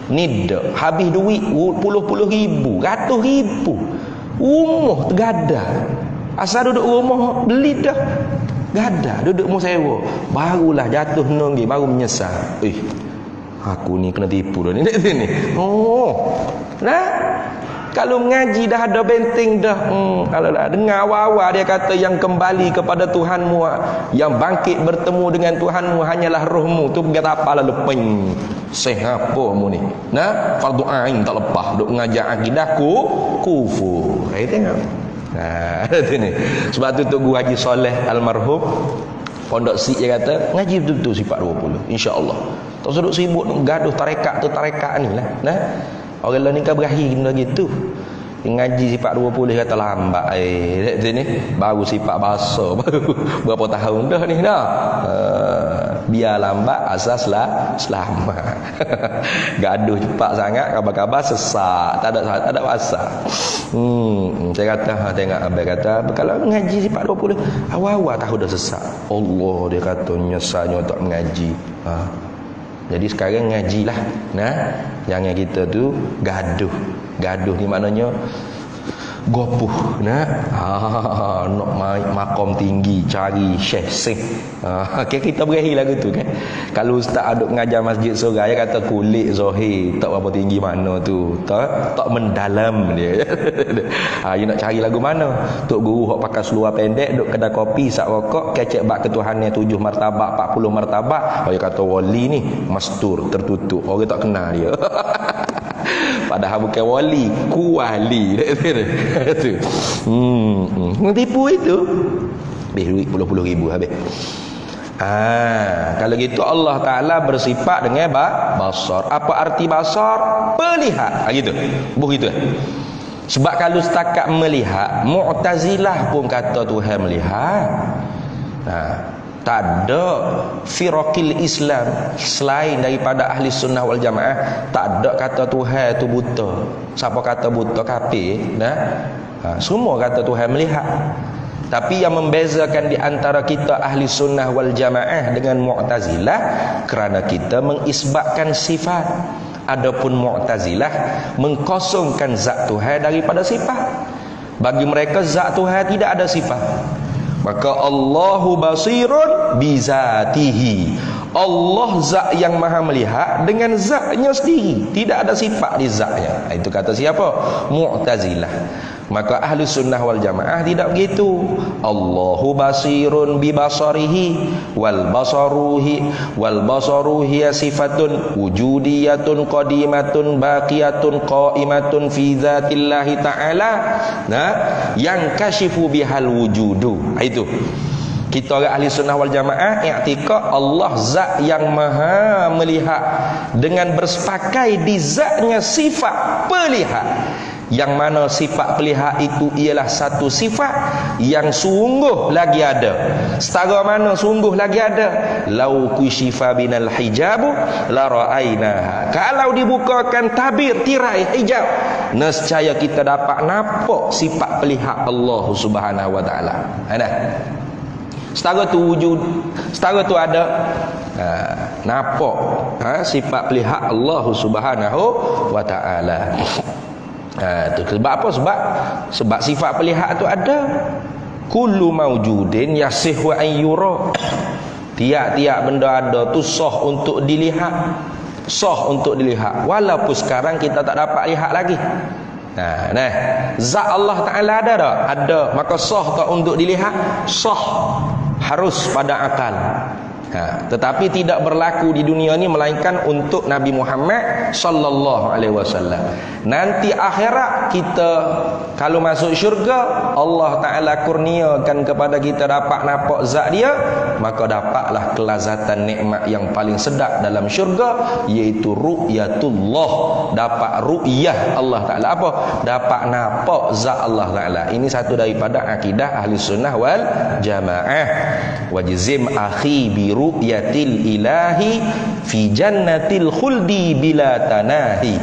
Ni dak habis duit puluh ribu, ratus ribu. Rumah tergadah. Asal duduk rumah beli dah. Gadah, duduk rumah sewa. Barulah jatuh nonggi, baru menyesal. Aku ni kena tipu dah ni. Oh. Nah, kalau mengaji dah ada benteng dah. Kalau dah dengar awal-awal dia kata yang kembali kepada Tuhanmu, yang bangkit bertemu dengan Tuhanmu hanyalah rohmu. Tu kata apa lah lepeng. Apa mu ni? Nah, fardu ain tak lepas duk mengajar akidahku kufur. Tengok. Nah, tu ni. Sebab tu Tok Guru Haji Soleh almarhum Pondok Sik dia kata ngaji betul-betul sifat 20 insya-Allah. Tak usah duk sibuk gaduh tarekat tu tarekat ni lah. Nah, orang lain ni kan berakhir benda gitu. Ngaji sifat 20 kata lambat sini baru sifat bahasa baru berapa tahun dah ni dah. Biar lambat asas lah selamat. Gaduh cepat sangat, kabar-kabar sesat, tak ada pasal. Saya kata tengok abang kata kalau ngaji sifat 20 awal-awal tahu dah sesat. Allah dia kata nyesalnya tak mengaji. Jadi sekarang ngajilah. Nah, jangan kita tu gaduh. Gaduh ni maknanya gopuh. Nah, nak makom tinggi cari syekh. Okay, kita berakhir lagu tu kan. Kalau ustaz aduk mengajar masjid surga, dia kata kulit zahir tak berapa tinggi mana tu. Tak mendalam dia. You nak cari lagu mana? Tok guru hok pakai seluar pendek duk kedai kopi sak rokok kecek bab ketuhanan 7 martabat 40 martabat. Dia kata wali ni mastur tertutup. Orang tak kenal dia. Padahal bukan wali, kuali. Tu. Tipu itu. Habis duit puluh ribu habis. Kalau gitu Allah Ta'ala bersifat dengan basar. Apa arti basar? Melihat. Gitu. Begitu. Sebab kalau setakat melihat, Mu'tazilah pun kata Tuhan melihat. Tak ada firaqil Islam selain daripada ahli sunnah wal jamaah tak ada kata Tuhan tu buta. Siapa kata buta kafir. Semua kata Tuhan melihat. Tapi yang membezakan di antara kita ahli sunnah wal jamaah dengan Mu'tazilah kerana kita mengisbatkan sifat. Adapun Mu'tazilah mengkosongkan zat Tuhan daripada sifat. Bagi mereka zat Tuhan tidak ada sifat. Maka Allahu basirun bizatihi. Allah zat yang maha melihat dengan zatnya sendiri. Tidak ada sifat di zatnya. Itu kata siapa? Mu'tazilah. Maka ahli sunnah wal jamaah tidak begitu. Allahu basirun bi basarihi wal basaru hiya sifatun wujudiyatun qadimatun baqiyatun qaimatun fi dzatillahi ta'ala. Nah, yang kasyifu bihal wujudu. Itu kita orang ahli sunnah wal jamaah i'tiqad Allah zat yang maha melihat dengan bersepakai di zatnya sifat pelihat, yang mana sifat pelihat itu ialah satu sifat yang sungguh lagi ada. Setara mana sungguh lagi ada? Lau kushifa binal hijabu la ra'ainaha. Kalau dibukakan tabir tirai hijab, nescaya kita dapat nampak sifat pelihat Allah Subhanahu wa taala. Ada. Setara tu wujud, setara tu ada. Nampak sifat pelihat Allah Subhanahu wa taala. Tu sebab apa? Sebab sifat pelihat tu ada. Kullu maujudin yasihhu an yura. Tiap-tiap benda ada tu sah untuk dilihat. Sah untuk dilihat. Walaupun sekarang kita tak dapat lihat lagi. Nah, zat Allah Ta'ala ada tak? Ada. Maka sah tak untuk dilihat? Sah. Harus pada akal. Tetapi tidak berlaku di dunia ni melainkan untuk Nabi Muhammad sallallahu alaihi wasallam. Nanti akhirat kita kalau masuk syurga, Allah Taala kurniakan kepada kita dapat nampak zat dia, maka dapatlah kelazatan nikmat yang paling sedap dalam syurga, iaitu ru'yatullah. Dapat ru'yah Allah Taala. Apa? Dapat nampak zat Allah Taala. Ini satu daripada akidah ahli sunnah wal jamaah. Wajzim akhi bi ru'yatil ilahi fi jannatil khuldi bila tanahi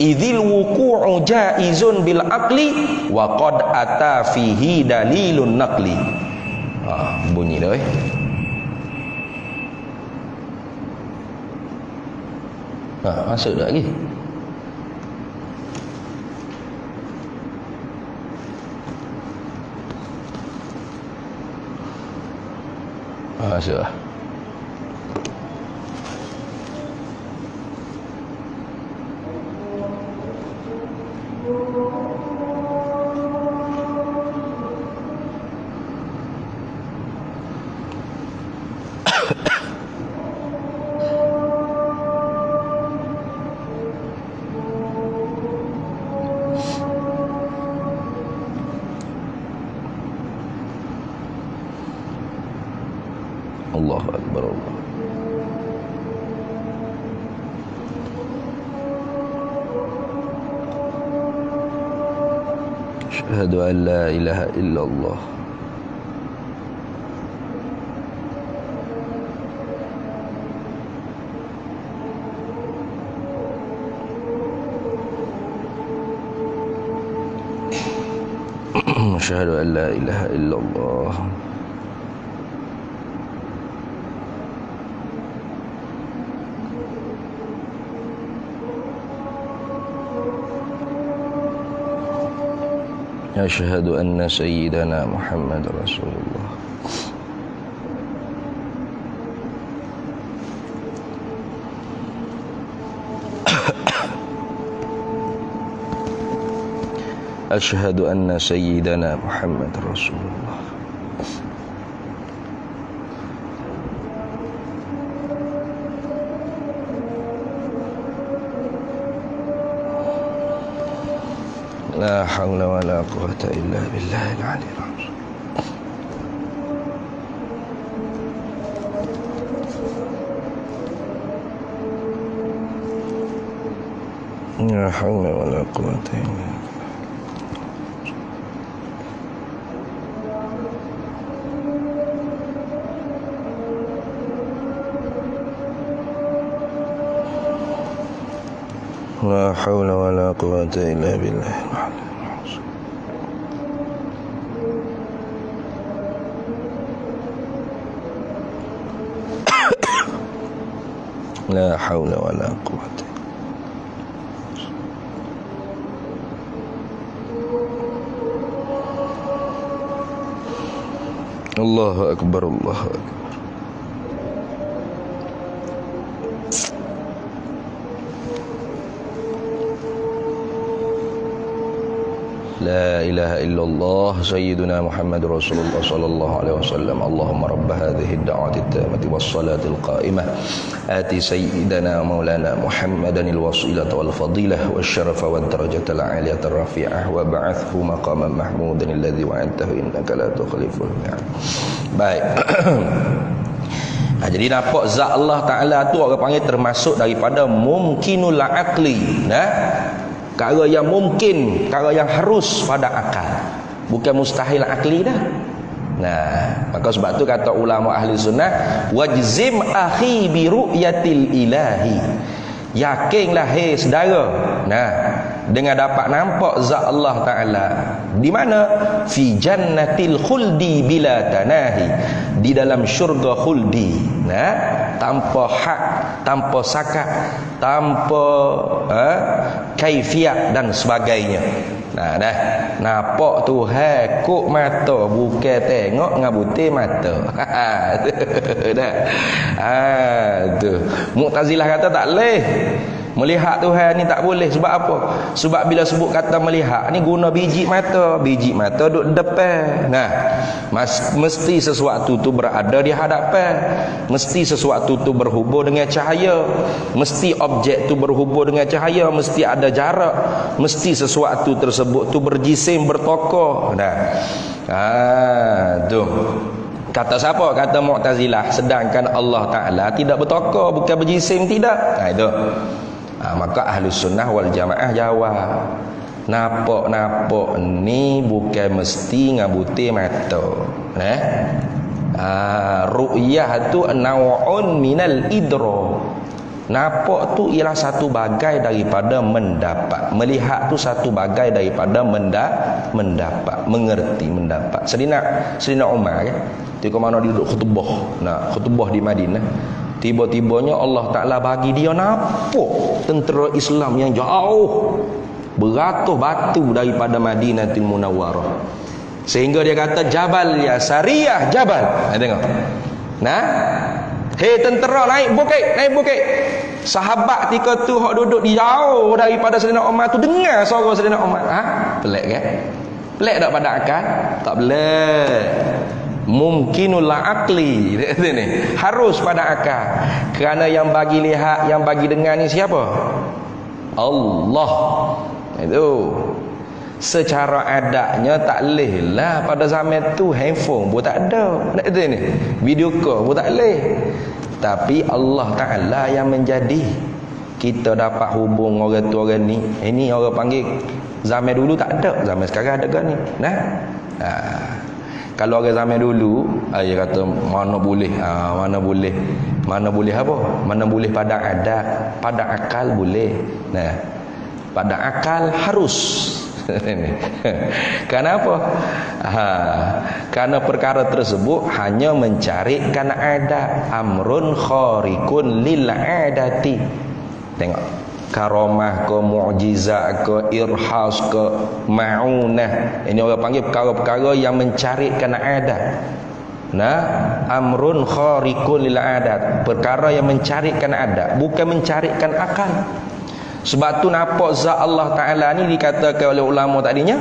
idzil wuqu'u jaizun bil aqli wa qad ata fihi dalilun naqli. Bunyi dah masuk dah lagi. Masuk dah. Allahu Akbar. Asyhadu an la ilaha illallah. Asyhadu an la ilaha illallah. Asyhadu anna sayyidana Muhammad Rasulullah. Asyhadu anna sayyidana Muhammad Rasulullah. La hawla wa la quwwata illa billahil aliyyil azim. La hawla wa la quwwata illa billah. La hawla wa la quwwata illa billah. La hawla wa la quwwata. Allahu Akbar, Allahu Akbar. لا إله إلا الله سيدنا محمد رسول الله صلى الله عليه وسلم اللهم رب هذه الدعوة التامة والصلاة القائمة آت سيدنا مولانا محمدا الوسيلة والفضيلة والشرف والدرجة العالية الرفيعة وبعثه مقاما محمودا الذي وعدته إنك لا تخلف الميعاد. Baik. Nah, jadi nampak zat Allah Ta'ala tu orang panggil termasuk daripada mumkinul aqli. Nah, perkara yang mungkin, perkara yang harus pada akal, bukan mustahil akli dah. Nah, maka sebab tu kata ulama ahli sunnah, wajzim akhi bi ru'yatil ilahi. Yakinlah hei saudara, nah, dengan dapat nampak zat Allah Ta'ala. Di mana? Fi jannatil khuldi bila tanahi, di dalam syurga khuldi, nah, tanpa hak, tanpa sakat, tanpa kaifiat dan sebagainya. Nah, dah nampak Tuhan kok mata, bukan tengok ngabuti mata. Dah. Tu. Mu'tazilah kata tak boleh. Melihat Tuhan ni tak boleh. Sebab apa? Sebab bila sebut kata melihat ni guna biji mata. Biji mata duduk depan. Nah, mesti sesuatu tu berada di hadapan. Mesti sesuatu tu berhubung dengan cahaya. Mesti objek tu berhubung dengan cahaya. Mesti ada jarak. Mesti sesuatu tersebut tu berjisim, bertokoh. Nah. Tu. Kata siapa? Kata Mu'tazilah. Sedangkan Allah Ta'ala tidak bertokoh, bukan berjisim, tidak. Nah, itu. Maka Ahlus Sunnah wal Jamaah jawab, nampak ni bukan mesti ngabuti mata. Ru'yah tu naw'un minal idra. Nampak tu ialah satu bagai daripada mendapat. Melihat tu satu bagai daripada mendapat, mengerti, mendapat. Sedina Umar kan, ketika mana dia duduk khutbah. Nah, khutbah di Madinah. Tiba-tibanya Allah Ta'ala bagi dia nampak tentera Islam yang jauh beratus batu daripada Madinatul Munawwarah. Sehingga dia kata, Jabal ya Sariyah Jabal. Tengok. Nah, hei tentera, naik bukit. Sahabat ketika tu hok duduk di jauh daripada Sayyidina Umar tu dengar suara Sayyidina Umar. Pelik kan? Pelik tak pada akal? Tak pelik. Mumkinul aqli ni harus pada akal. Kerana yang bagi lihat, yang bagi dengar ni siapa? Allah. Itu secara adatnya tak leh lah pada zaman tu handphone pun tak ada. Nak itu ni. Video call pun tak leh. Tapi Allah Ta'ala yang menjadi kita dapat hubung orang tu orang ni. Ini orang panggil zaman dulu tak ada, zaman sekarang ada kan ni. Nah. Kalau orang zaman dulu, dia kata mana boleh apa? Mana boleh pada adat, pada akal boleh. Nah, pada akal harus. Kenapa? Karena perkara tersebut hanya mencarikan adat. Amrun khariqun lil adati. Tengok. Karamah ke, mukjizat ke, irhas ke, ma'unah. Ini orang panggil perkara-perkara yang mencarikan adat. Nah, amrun khariqun lil adat. Perkara yang mencarikan adat, bukan mencarikan akal. Sebab tu nampak zat Allah Ta'ala ni dikatakan oleh ulama tadinya,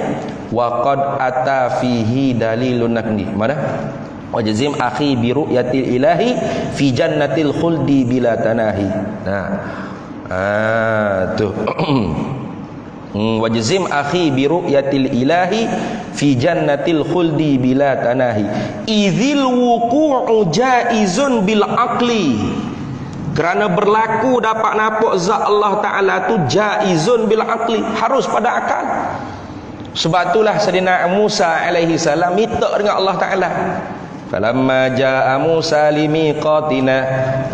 wa qad ata fihi dalilun naqli. Mana? Wajzim akhi bi ru'yatil ilahi fi jannatil khuldi bila tanahi. Nah, tu wajzim akhi bi ru'yatil ilahi fi jannatil khuldi bila tanahi idzil wuqu'u jaizun bil aqli. Kerana berlaku dapat nampak zat Allah Ta'ala tu jaizun bil aqli, harus pada akal. Sebab itulah Sayyidina Musa alaihi salam minta dengan Allah Ta'ala. Falamma jaa Musa limiqatina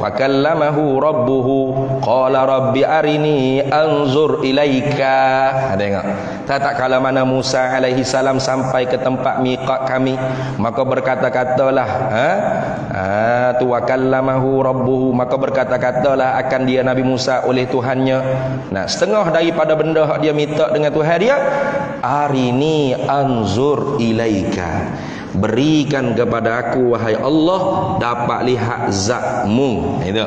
wa kallamahu rabbuhu qala rabbi arini anzur ilaika. Tengok. Tak kala mana Musa alaihi salam sampai ke tempat miqat kami, maka berkata-katalah tu wa kallamahu rabbuhu, maka berkata-katalah akan dia Nabi Musa oleh Tuhannya. Nah, setengah daripada benda hak dia minta dengan Tuhan dia, arini anzur ilaika, berikan kepada aku wahai Allah dapat lihat zatmu. Itu.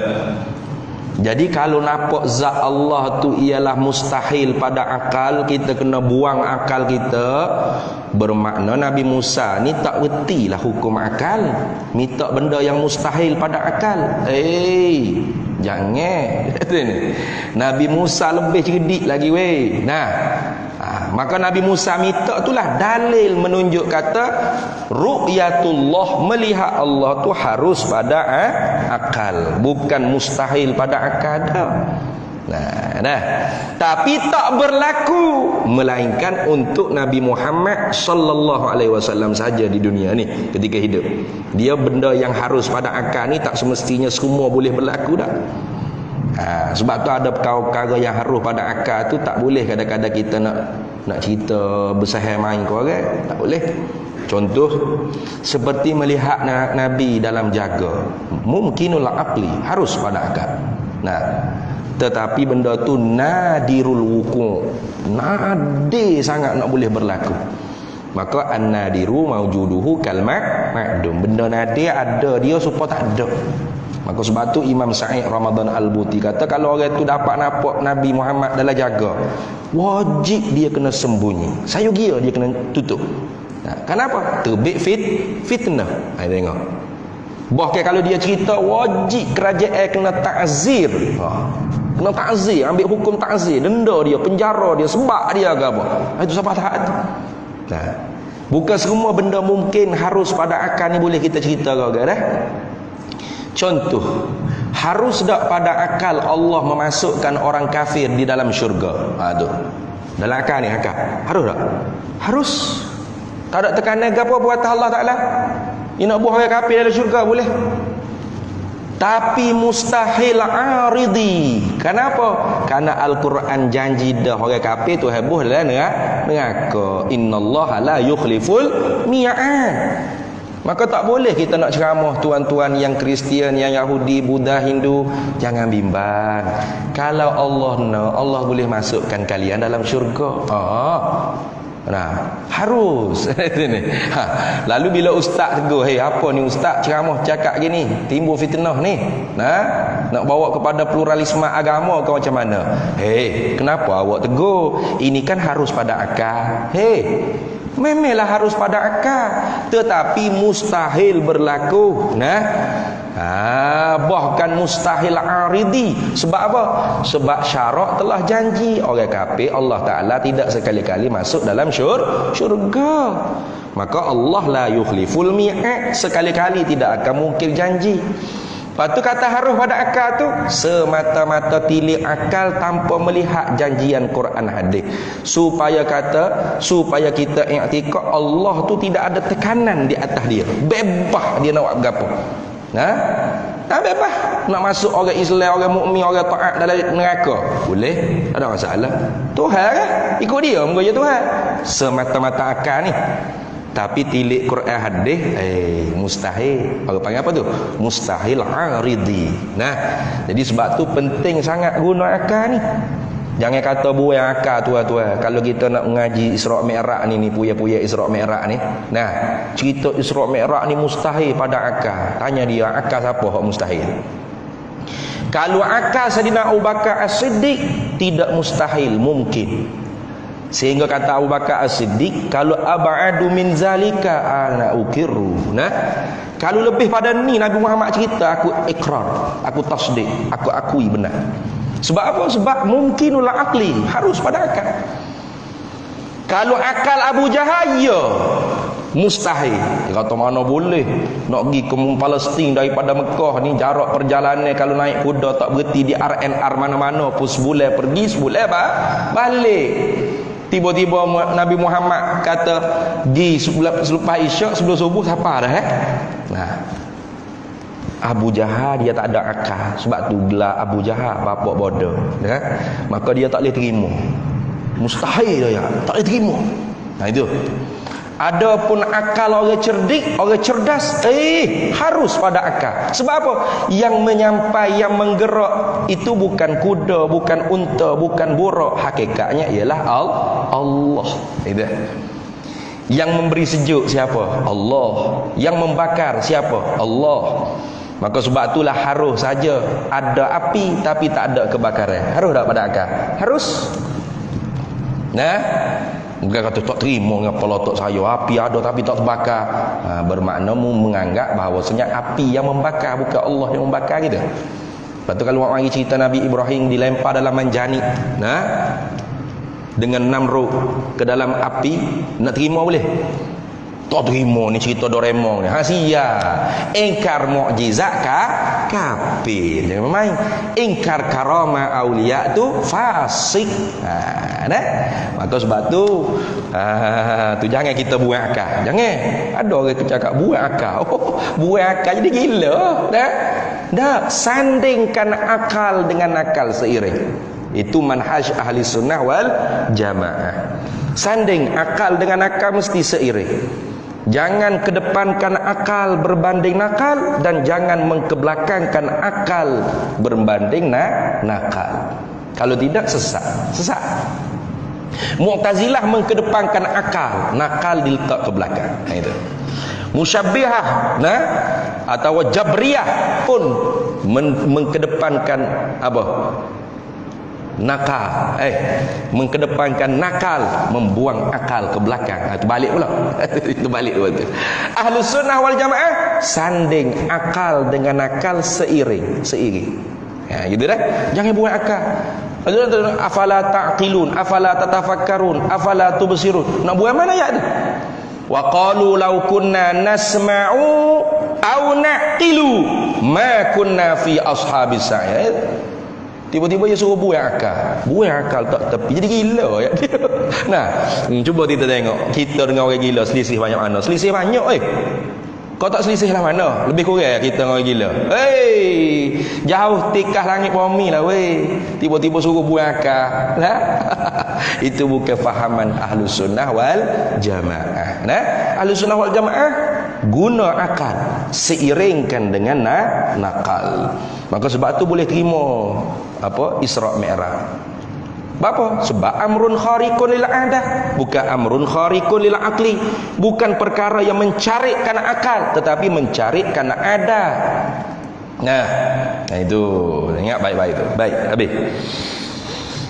Jadi kalau nampak zat Allah tu ialah mustahil pada akal, kita kena buang akal kita. Bermakna Nabi Musa ni tak retilah hukum akal, minta benda yang mustahil pada akal. Jangan. Nabi Musa lebih cerdik lagi weh. Maka Nabi Musa minta itulah dalil menunjuk kata ru'yatullah, melihat Allah tu harus pada akal, bukan mustahil pada akal. Tapi tak berlaku melainkan untuk Nabi Muhammad sallallahu alaihi wasallam saja di dunia ni ketika hidup. Dia benda yang harus pada akal ni tak semestinya semua boleh berlaku dah. Sebab tu ada perkara-perkara yang harus pada akal tu tak boleh kadang-kadang kita nak cerita bersahar main ke orang, tak boleh. Contoh seperti melihat Nabi dalam jaga, mungkinul aqli, harus pada akal. Tetapi benda tu nadirul wuku', nadir sangat nak boleh berlaku. Maka an-nadiru maujuduhu kalmak ma'dum. Benda nadir ada dia supaya tak ada. Maka sebab tu Imam Sa'id Ramadan Al-Buti kata kalau orang tu dapat nampak Nabi Muhammad dalam jaga, wajib dia kena sembunyi. Sayugia dia kena tutup. Kenapa? Terbit fitnah. Tengok. Bahkan kalau dia cerita, wajib kerajaan kena ta'zir. Kena ta'zir, ambil hukum ta'zir, denda dia, penjara dia, sebab dia ke apa. Itu sebab taat tu. Bukan semua benda mungkin harus pada akal ni boleh kita cerita ke orang dah. Contoh, harus tak pada akal Allah memasukkan orang kafir di dalam syurga? Tu. Dalam akal ni akal. Harus tak? Harus. Tak ada tekanan ke apa buat Allah Ta'ala? Dia nak buang orang kafir dalam syurga boleh. Tapi mustahil aridi. Kenapa? Karena Al-Quran janji dah orang kafir tu heboh dalam neraka. Innallaha la yukhliful mi'ad. Maka tak boleh kita nak ceramah tuan-tuan yang Kristian, yang Yahudi, Buddha, Hindu. Jangan bimbang. Kalau Allah nak, Allah boleh masukkan kalian dalam syurga. Harus. Lalu bila ustaz tegur, apa ni ustaz ceramah cakap gini, timbul fitnah ni. Nak bawa kepada pluralisme agama ke macam mana? Kenapa awak tegur? Ini kan harus pada akal. Memanglah harus pada akal, tetapi mustahil berlaku. Bahkan mustahil aridi. Sebab apa? Sebab syarak telah janji orang kafir Allah Ta'ala tidak sekali-kali masuk dalam syurga. Maka Allah la yukhliful mi'ad, sekali-kali tidak akan mungkir janji. Lepas tu kata harus pada akal tu semata-mata tilik akal tanpa melihat janjian Quran hadis. Supaya kita i'tikad Allah tu tidak ada tekanan di atas dia. Bebas dia nak buat berapa. Bebas nak masuk orang Islam, orang mukmin, orang taat dalam neraka. Boleh, tak ada masalah. Tuhan kan? Ikut dia muka je Tuhan. Semata-mata akal ni. Tapi tilik Quran hadis mustahil. Orang panggil apa tu? Mustahil aridi. Jadi sebab tu penting sangat guna akal ni. Jangan kata buang akal tuan-tuan. Kalau kita nak mengaji Isra' Mi'raj ni puya-puya Isra' Mi'raj ni. Cerita Isra' Mi'raj ni mustahil pada akal. Tanya dia, akal siapa hak mustahil? Kalau akal Sayyidina Abu Bakar As-Siddiq tidak mustahil, mungkin. Sehingga kata Abu Bakar As-Siddiq, kalau ab'adu min zalika ana ukiru. Kalau lebih pada ni Nabi Muhammad cerita, aku ikrar, aku tasdik, aku akui benar. Sebab apa? Sebab mungkinul aqli, harus pada akal. Kalau akal Abu Jahal, ya mustahil. Dia kata mana boleh nak pergi ke Palestin daripada Mekah ni, jarak perjalanan kalau naik kuda tak berhenti di RNR mana-mana pun sebulan pergi, sebulan balik. Tiba-tiba Nabi Muhammad kata di selepas isyak sebelum subuh siapa dah Abu Jahal dia tak ada akal. Sebab tu gelar Abu Jahal bapak bodoh. Maka dia tak boleh terima. Mustahil dia tak boleh terima. Itu. Adapun akal orang cerdik, orang cerdas, harus pada akal. Sebab apa? Yang menyampai, yang menggerak itu bukan kuda, bukan unta, bukan buruk. Hakikatnya ialah Allah. Itu. Yang memberi sejuk siapa? Allah. Yang membakar siapa? Allah. Maka sebab itulah harus saja ada api tapi tak ada kebakaran. Harus tak pada akal? Harus. Nah, bukan kata tak terima dengan kepala otak saya api ada tapi tak terbakar. Bermakna menganggap bahawasanya api yang membakar, bukan Allah yang membakar kita. Lepas tu kalau mari cerita Nabi Ibrahim dilempar dalam manjani, nah, dengan Namrud ke dalam api, nak terima boleh? Tak terima ni cerita Doraemon ni. Sia. Ingkar mukjizat kafir. Jangan main. Ingkar karama aulia tu fasik. Nah. Maka sebab tu jangan kita buang akal. Jangan. Ada orang cakap buang akal. Oh, buang akal jadi gila. Dah sandingkan akal dengan akal seiring. Itu manhaj ahli sunnah wal jamaah. Sanding akal dengan akal mesti seiring. Jangan kedepankan akal berbanding nakal, dan jangan mengkebelakangkan akal berbanding nakal. Kalau tidak sesat. Mu'tazilah mengkedepankan akal, nakal diletak ke belakang. Itu. Musyabbihah atau Jabriyah pun mengkedepankan apa? Nakal, mengkedepankan nakal, membuang akal ke belakang. Itu balik pula. Itu balik betul. Ahlus sunnah wal jamaah sanding akal dengan nakal seiring. Ya, gitu dah. Jangan buang akal. Afala taqilun, afala tatafakkarun, afala tubsirun. Nak buang mana ayat tu? Wa qalu law kunna nasma'u aw naqilu ma kunna fi ashabis sa'ir. Tiba-tiba dia suruh buang akal tak tepi, jadi gila ya dia. Nah, cuba kita tengok, kita dengan orang gila selisih banyak mana? Selisih banyak Kau tak selisih lah mana? Lebih kurang kita dengan orang gila. Jauh tikah langit bumi lah Tiba-tiba suruh buang akal. Nah, itu bukan fahaman Ahlus Sunnah wal Jamaah. Nah, Ahlus Sunnah wal Jamaah guna akal seiringkan dengan nakal. Maka sebab tu boleh terima Isra' Mi'raj. Apa? Sebab amrun khariqun lil adah, bukan amrun khariqun lil aqli, bukan perkara yang mencarikan akal tetapi mencarikan adat. Nah, itu ingat baik-baik tu. Baik, habis.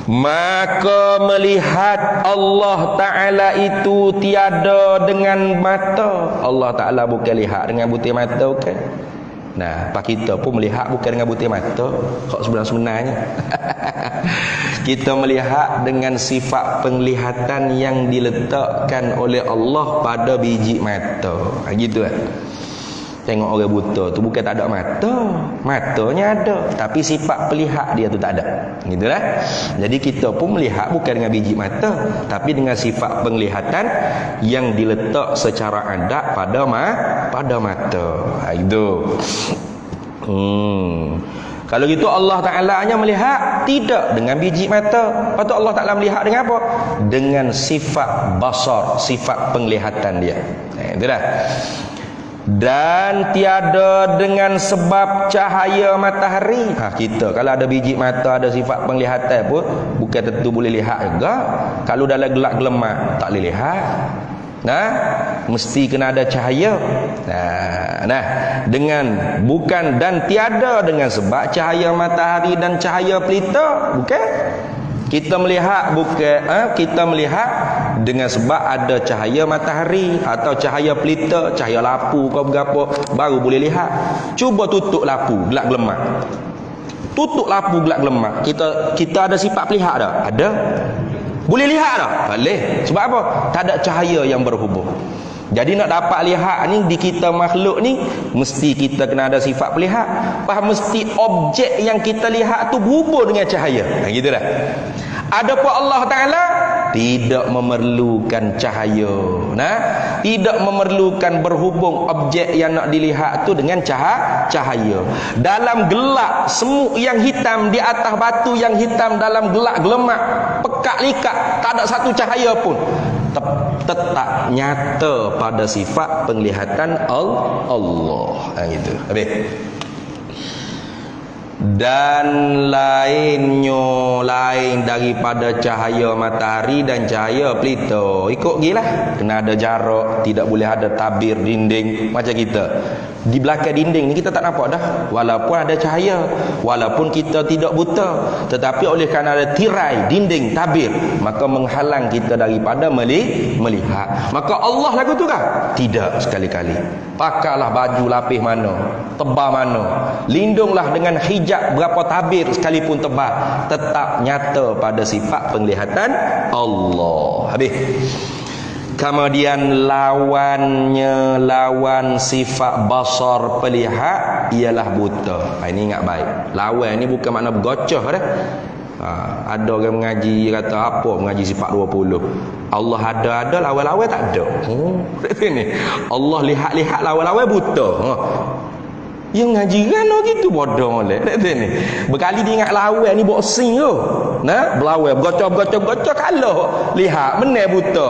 Maka melihat Allah Ta'ala itu tiada dengan mata. Allah Ta'ala bukan lihat dengan butir mata, bukan. Nah, pak kita pun melihat bukan dengan butir mata. Kok sebenarnya kita melihat dengan sifat penglihatan yang diletakkan oleh Allah pada biji mata. Gitu kan. Tengok orang buta tu bukan tak ada mata, matanya ada, tapi sifat pelihat dia tu tak ada. Gitulah. Jadi kita pun melihat bukan dengan biji mata, tapi dengan sifat penglihatan yang diletak secara adat pada mata. Itu. Kalau gitu Allah Ta'ala hanya melihat tidak dengan biji mata. Lepas tu Allah Ta'ala melihat dengan apa? Dengan sifat basar, sifat penglihatan dia. Itu dah. Dan tiada dengan sebab cahaya matahari. Kita kalau ada biji mata, ada sifat penglihatan pun bukan tentu boleh lihat juga. Kalau dalam gelap gelemak tak boleh lihat. Nah, mesti kena ada cahaya. Nah, dengan bukan dan tiada dengan sebab cahaya matahari dan cahaya pelita, bukan. Kita melihat bukan kita melihat dengan sebab ada cahaya matahari atau cahaya pelita, cahaya lampu kau berapa baru boleh lihat. Cuba tutup lampu gelap gelemak. Tutup lampu gelap gelemak. Kita ada sifat pelihat dah? Ada. Boleh lihat dah? Boleh. Sebab apa? Tak ada cahaya yang berhubung. Jadi nak dapat lihat ni di kita makhluk ni, mesti kita kena ada sifat pelihat. Faham, mesti objek yang kita lihat tu berhubung dengan cahaya. Gitu dah. Adapun Allah Ta'ala tidak memerlukan cahaya. Tidak memerlukan berhubung objek yang nak dilihat tu dengan cahaya. Dalam gelap, semut yang hitam di atas batu yang hitam dalam gelap gelemak, pekat likat, tak ada satu cahaya pun, tetap nyata pada sifat penglihatan Allah. Gitu. Habis. Dan lain daripada cahaya matahari dan cahaya pelita. Ikut gilah. Kena ada jarak, tidak boleh ada tabir dinding macam kita. Di belakang dinding ni kita tak nampak dah, walaupun ada cahaya, walaupun kita tidak buta, tetapi oleh kerana ada tirai dinding tabir, maka menghalang kita daripada melihat. Maka Allah lagu tu kah? Tidak sekali-kali. Pakailah baju lapis mana, tebal mana, lindunglah dengan hijab berapa tabir sekalipun tebal, tetap nyata pada sifat penglihatan Allah. Habis. Kemudian lawan sifat basar pelihat ialah buta. Ini ingat baik. Lawan ni bukan makna bergocoh dah. Ada orang mengaji kata apa mengaji sifat 20. Allah ada lawan-lawan tak ada. Ni. Allah lihat-lihat lawan-lawan buta. Yang ngaji kan gitu bodoh molek. Ni. Berkali dia ingat lawan ni boxing tu. Nah, berlawan bergocoh kalau lihat benar buta.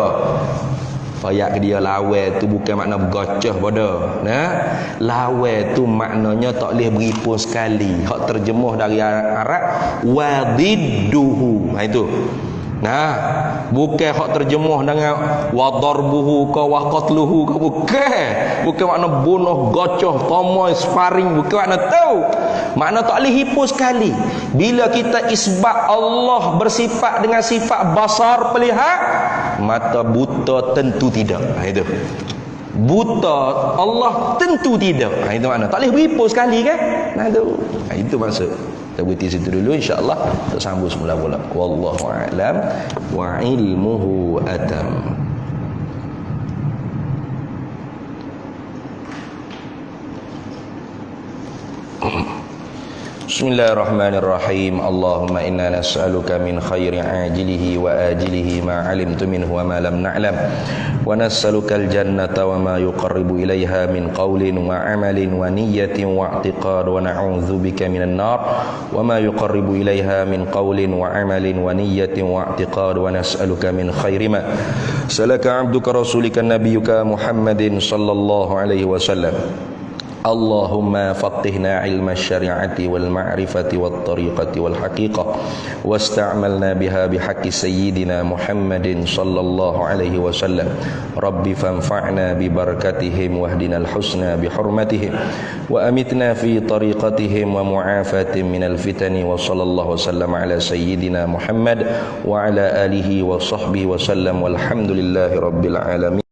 Fayak ke dia lawan tu bukan makna bergocoh bodoh. Nah, lawan tu maknanya tak boleh beri pun sekali. Hak terjemuh dari Arab wadidduhu. Itu. Nah, bukan hak terjemuh dengan wadarbuhu ka wa qatluhu ka bukan makna bunuh, gocoh, tomoy, sparring, bukan makna tu. Makna tak boleh hipu sekali. Bila kita isbat Allah bersifat dengan sifat basar pelihat, mata buta tentu tidak. Itu. Buta Allah tentu tidak. Itu makna tak boleh hipu sekali kan? Nah tu. Itu maksud. Kita berhenti situ dulu, insya-Allah kita sambung semula pula. Wallahu a'lam wa ilmuhu atam. Bismillahirrahmanirrahim. Allahumma inna nas'aluka min khairi ajilihi wa ajilihi ma 'alimtu minhu wa ma lam na'lam. Wa nas'aluka al-jannata wa ma yuqarribu ilaiha min qawlin wa 'amalin wa niyyatin wa i'tiqad wa na'udzubika minan nar wa ma yuqarribu ilaiha min qawlin wa 'amalin wa niyyatin wa i'tiqad wa nas'aluka min khairi ma salaka 'abduka rasulika nabiyyuka Muhammadin sallallahu alaihi wasallam. Allahumma faqihna ilma syari'ati wal ma'rifati wat tariqati wal haqiqah wasta'malna biha bihaqqi sayyidina Muhammadin sallallahu alaihi wasallam. Rabbi fanfa'na bi barakatihim wahdinal husna bi hurmatihim wa amitna fi tariqatihim wa mu'afatin minal fitani wa sallallahu wasallam ala sayyidina Muhammad wa ala alihi wa sahbihi wasallam walhamdulillahi rabbil alamin.